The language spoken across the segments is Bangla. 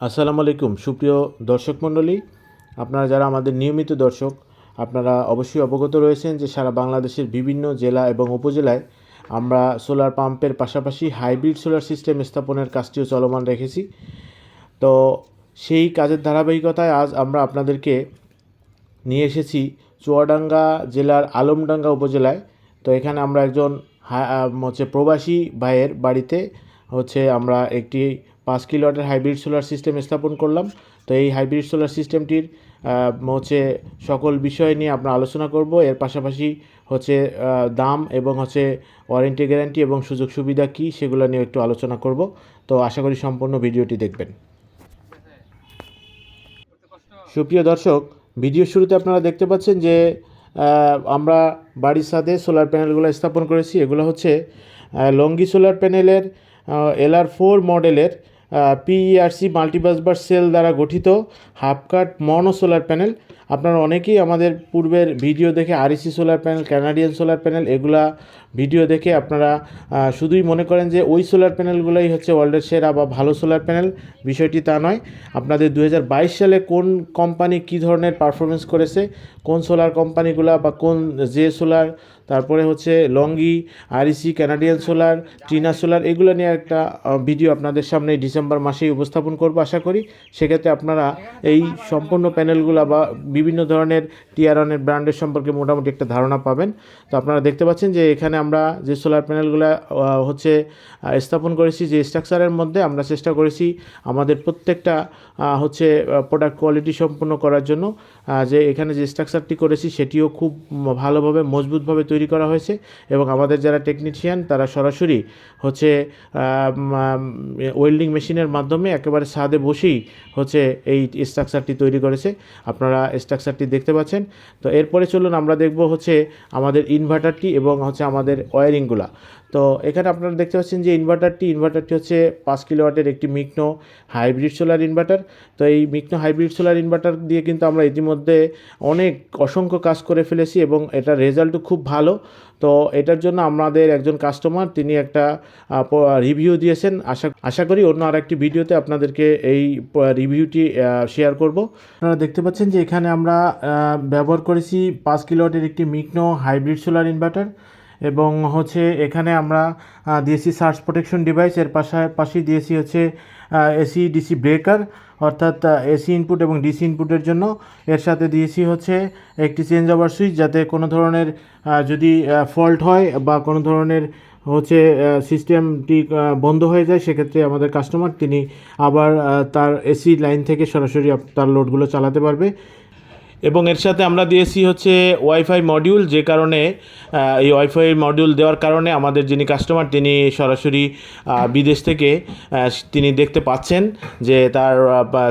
আসসালামু আলাইকুম সুপ্রিয় দর্শক মণ্ডলী, আপনারা যারা আমাদের নিয়মিত দর্শক, আপনারা অবশ্যই অবগত রয়েছেন যে সারা বাংলাদেশের বিভিন্ন জেলা এবং উপজেলায় আমরা সোলার পাম্পের পাশাপাশি হাইব্রিড সোলার সিস্টেম স্থাপনের কাজটিও চলমান রেখেছি। তো সেই কাজের ধারাবাহিকতায় আজ আমরা আপনাদেরকে নিয়ে এসেছি চুয়াডাঙ্গা জেলার আলমডাঙ্গা উপজেলায়। তো এখানে আমরা একজন প্রবাসী ভাইয়ের বাড়িতে আমরা একটি 5 কিলোওয়াটের হাইব্রিড সোলার সিস্টেম স্থাপন করলাম। তো এই হাইব্রিড সোলার সিস্টেমটির সকল বিষয় নিয়ে আমরা আলোচনা করব। এর পাশাপাশি দাম এবং ওয়ারেন্টি গ্যারান্টি এবং সুযোগ সুবিধা কী সেগুলো নিয়ে একটু আলোচনা করব। তো আশা করি সম্পূর্ণ ভিডিওটি দেখবেন। সুপ্রিয় দর্শক, ভিডিও শুরুতে আপনারা দেখতে পাচ্ছেন যে আমরা বাড়ির ছাদে সোলার প্যানেলগুলো স্থাপন করেছি। এগুলো হচ্ছে লঙ্গি সোলার প্যানেলের LR4 মডেলের PERC মাল্টিবাসবার সেল দ্বারা গঠিত হাফ কাট মনো সোলার প্যানেল। আপনারা অনেকেই আমাদের পূর্বের ভিডিও দেখে REC solar panel, Canadian solar panel এগুলা ভিডিও দেখে আপনারা শুধুই মনে করেন যে ওই সোলার প্যানেলগুলোই হচ্ছে ওয়ার্ল্ডের সেরা বা ভালো সোলার প্যানেল। বিষয়টি তা নয়। আপনাদের 2022 সালে কোন কোম্পানি কী ধরনের পারফরমেন্স করেছে, কোন সোলার কোম্পানিগুলা বা কোন যে সোলার, তারপরে লঙ্গি, REC, Canadian solar, Trina solar, এগুলো নিয়ে একটা ভিডিও আপনাদের সামনে ডিসেম্বর মাসেই উপস্থাপন করব আশা করি। সেক্ষেত্রে আপনারা এই সম্পূর্ণ প্যানেলগুলো বা বিভিন্ন ধরনের টিয়ারনের ব্র্যান্ডের সম্পর্কে মোটামুটি একটা ধারণা পাবেন। তো আপনারা দেখতে পাচ্ছেন যে এখানে আমরা যে সোলার প্যানেলগুলো স্থাপন করেছি, যে স্ট্রাকচারের মধ্যে আমরা চেষ্টা করেছি আমাদের প্রত্যেকটা প্রোডাক্ট কোয়ালিটি সম্পন্ন করার জন্য। যে এখানে যে স্ট্রাকচারটি করেছি সেটিও খুব ভালোভাবে মজবুতভাবে তৈরি করা হয়েছে এবং আমাদের যারা টেকনিশিয়ান তারা সরাসরি ওয়েল্ডিং মেশিনের মাধ্যমে একেবারে ছাদে বসেই এই স্ট্রাকচারটি তৈরি করেছে। আপনারা স্ট্রাকচারটি দেখতে পাচ্ছেন। তো এরপরে চলুন আমরা দেখব আমাদের ইনভার্টারটি এবং আমাদের ওয়্যারিংগুলা। তো এখানে আপনারা দেখতে পাচ্ছেন যে ইনভার্টারটি 5 কিলোওয়াটের একটি মিকনো হাইব্রিড সোলার ইনভার্টার। তো এই মিকনো হাইব্রিড সোলার ইনভার্টার দিয়ে কিন্তু আমরা ইতিমধ্যে অসংখ্য কাজ করে ফেলেছি এবং এটার রেজাল্টও খুব ভালো। তো এটার জন্য আমাদের একজন কাস্টমার তিনি একটা রিভিউ দিয়েছেন। আশা করি অন্য আরেকটি ভিডিওতে আপনাদেরকে এই রিভিউটি শেয়ার করব। আপনারা দেখতে পাচ্ছেন যে এখানে আমরা ব্যবহার করেছি 5 কিলোওয়াটের একটি মিকনো হাইব্রিড সোলার ইনভার্টার এবং এখানে আমরা দিয়েছি সার্জ প্রোটেকশন ডিভাইস। এর পাশাপাশি দিয়েছি AC DC ব্রেকার, অর্থাৎ AC ইনপুট এবং DC ইনপুটের জন্য। এর সাথে দিয়েছি একটি চেঞ্জ ওভার সুইচ, যাতে কোনো ধরনের যদি ফল্ট হয় বা কোনো ধরনের সিস্টেমটি বন্ধ হয়ে যায়, সেক্ষেত্রে আমাদের কাস্টমার তিনি আবার তার AC লাইন থেকে সরাসরি তার লোডগুলো চালাতে পারবে। এবং এর সাথে আমরা দিয়েছি ওয়াইফাই মডিউল, যে কারণে এই ওয়াইফাই মডিউল দেওয়ার কারণে আমাদের যিনি কাস্টমার তিনি সরাসরি বিদেশ থেকে তিনি দেখতে পাচ্ছেন যে তার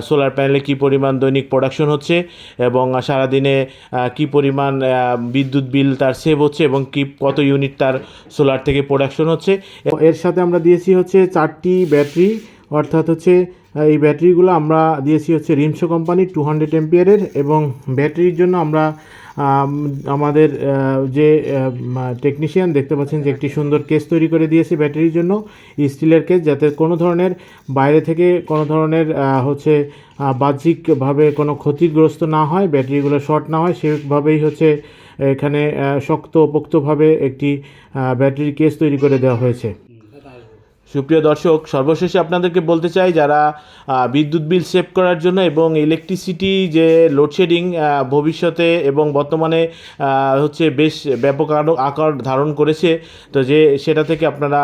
সোলার প্যানেলে কী পরিমাণ দৈনিক প্রোডাকশন হচ্ছে এবং সারাদিনে কী পরিমাণ বিদ্যুৎ বিল তার সেভ হচ্ছে এবং কত ইউনিট তার সোলার থেকে প্রোডাকশন হচ্ছে। এর সাথে আমরা দিয়েছি 4টি ব্যাটারি, অর্থাৎ এই ব্যাটারিগুলো আমরা দিয়েছি রিমসো কোম্পানি 200 এম্পিয়ারের। এবং ব্যাটারির জন্য আমরা আমাদের যে টেকনিশিয়ান দেখতে পাচ্ছেন যে একটি সুন্দর কেস তৈরি করে দিয়েছি ব্যাটারির জন্য, স্টিলের কেস, যাতে কোনো ধরনের বাইরে থেকে কোনো ধরনের বাহ্যিকভাবে কোনো ক্ষতিগ্রস্ত না হয়, ব্যাটারিগুলো শর্ট না হয়, সেভাবেই এখানে শক্তপোক্তভাবে একটি ব্যাটারি কেস তৈরি করে দেওয়া হয়েছে। সুপ্রিয় দর্শক, সর্বশেষে আপনাদেরকে বলতে চাই, যারা বিদ্যুৎ বিল সেভ করার জন্য এবং ইলেকট্রিসিটি যে লোডশেডিং ভবিষ্যতে এবং বর্তমানে বেশ ব্যাপক আকার ধারণ করেছে, তো সেটা থেকে আপনারা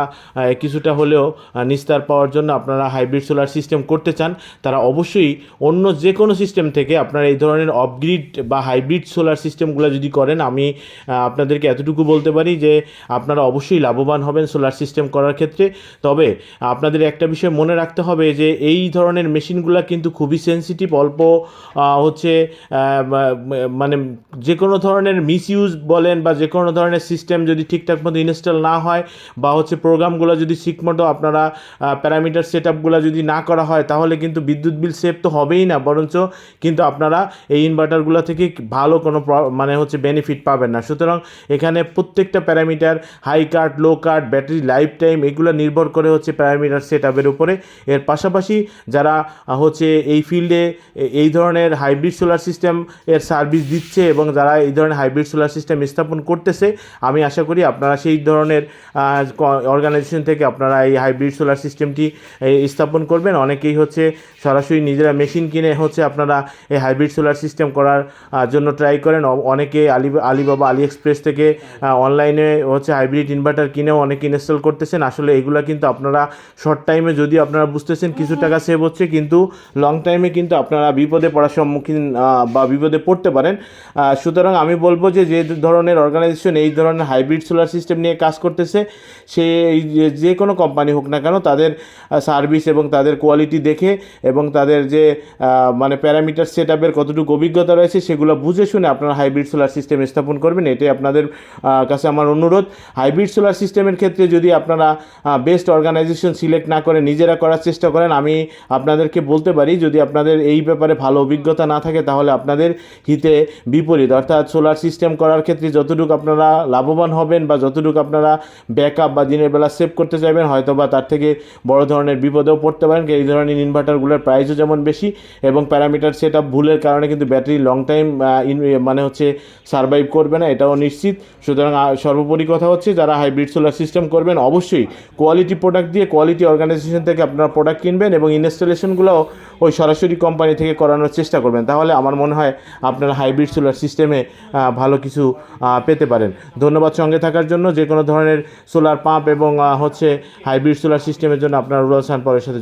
কিছুটা হলেও নিস্তার পাওয়ার জন্য আপনারা হাইব্রিড সোলার সিস্টেম করতে চান, তারা অবশ্যই অন্য যে কোনো সিস্টেম থেকে আপনারা এই ধরনের অফগ্রিড বা হাইব্রিড সোলার সিস্টেমগুলো যদি করেন, আমি আপনাদেরকে এতটুকু বলতে পারি যে আপনারা অবশ্যই লাভবান হবেন সোলার সিস্টেম করার ক্ষেত্রে। তবে আপনাদের একটা বিষয় মনে রাখতে হবে যে এই ধরনের মেশিনগুলো কিন্তু খুবই সেন্সিটিভ। অল্প মানে যে কোনো ধরনের মিসইউজ বলেন বা যে কোনো ধরনের সিস্টেম যদি ঠিকঠাক মতো ইনস্টল না হয় বা প্রোগ্রামগুলো যদি ঠিকমতো আপনারা প্যারামিটার সেট আপগুলো যদি না করা হয়, তাহলে কিন্তু বিদ্যুৎ বিল সেভ তো হবেই না, বরঞ্চ কিন্তু আপনারা এই ইনভার্টারগুলো থেকে ভালো কোনো বেনিফিট পাবেন না। সুতরাং এখানে প্রত্যেকটা প্যারামিটার হাই কাট, লো কাট, ব্যাটারি লাইফ টাইম এগুলো নির্ভর করে করে হচ্ছে প্যারামিটার সেট আপের উপরে। এর পাশাপাশি যারা হচ্ছে এই ফিল্ডে এই ধরনের হাইব্রিড সোলার সিস্টেম এর সার্ভিস দিচ্ছে এবং যারা এই ধরনের হাইব্রিড সোলার সিস্টেম স্থাপন করতেছে, আমি আশা করি আপনারা সেই ধরনের অর্গানাইজেশন থেকে আপনারা এই হাইব্রিড সোলার সিস্টেমটি স্থাপন করবেন। অনেকেই হচ্ছে সরাসরি নিজেরা মেশিন কিনে হচ্ছে আপনারা এই হাইব্রিড সোলার সিস্টেম করার জন্য ট্রাই করেন। অনেকে আলিবাবা, আলি এক্সপ্রেস থেকে অনলাইনে হচ্ছে হাইব্রিড ইনভার্টার কিনেও অনেকে ইনস্টল করতেছেন। আসলে এগুলো কিন্তু আপনারা শর্ট টাইমে যদি আপনারা বুঝতেছেন কিছু টাকা সেভ হচ্ছে, কিন্তু লং টাইমে কিন্তু আপনারা বিপদে পড়ার সম্মুখীন বা বিপদে পড়তে পারেন। সুতরাং আমি বলবো যে ধরনের অর্গানাইজেশন এই ধরনের হাইব্রিড সোলার সিস্টেম নিয়ে কাজ করতেছে, সে যে কোনো কোম্পানি হোক না কেন, তাদের সার্ভিস এবং তাদের কোয়ালিটি দেখে এবং তাদের যে মানে প্যারামিটার সেট আপের কতটুকু অভিজ্ঞতা রয়েছে সেগুলো বুঝে শুনে আপনারা হাইব্রিড সোলার সিস্টেম স্থাপন করবেন। এটাই আপনাদের কাছে আমার অনুরোধ। হাইব্রিড সোলার সিস্টেমের ক্ষেত্রে যদি আপনারা বেস্ট অর্গানাইজেশন সিলেক্ট না করে নিজেরা করার চেষ্টা করেন, আমি আপনাদেরকে বলতে পারি যদি আপনাদের এই ব্যাপারে ভালো অভিজ্ঞতা না থাকে তাহলে আপনাদের হিতে বিপরীত। অর্থাৎ সোলার সিস্টেম করার ক্ষেত্রে যতটুকু আপনারা লাভবান হবেন বা যতটুকু আপনারা ব্যাকআপ বা দিনের বেলা সেভ করতে চাইবেন, হয়তো বা তার থেকে বড় ধরনের বিপদেও পড়তে পারেন। এই ধরনের ইনভার্টারগুলোর প্রাইসও যেমন বেশি এবং প্যারামিটার সেট আপ ভুলের কারণে কিন্তু ব্যাটারি লং টাইম মানে হচ্ছে সারভাইভ করবে না, এটাও নিশ্চিত। সুতরাং সর্বোপরি কথা হচ্ছে যারা হাইব্রিড সোলার সিস্টেম করবেন অবশ্যই কোয়ালিটি প্রোডাক্ট দিয়ে কোয়ালিটি অর্গানাইজেশন থেকে আপনারা প্রোডাক্ট কিনবেন এবং ইনস্টলেশনগুলো ওই সরাসরি কোম্পানি থেকে করানোর চেষ্টা করবেন। তাহলে আমার মনে হয় আপনারা হাইব্রিড সোলার সিস্টেমে ভালো কিছু পেতে পারেন। ধন্যবাদ সঙ্গে থাকার জন্য। যে কোনো ধরনের সোলার পাম্প এবং হচ্ছে হাইব্রিড সোলার সিস্টেমের জন্য আপনারা রুরাল সান পাওয়ারের সাথে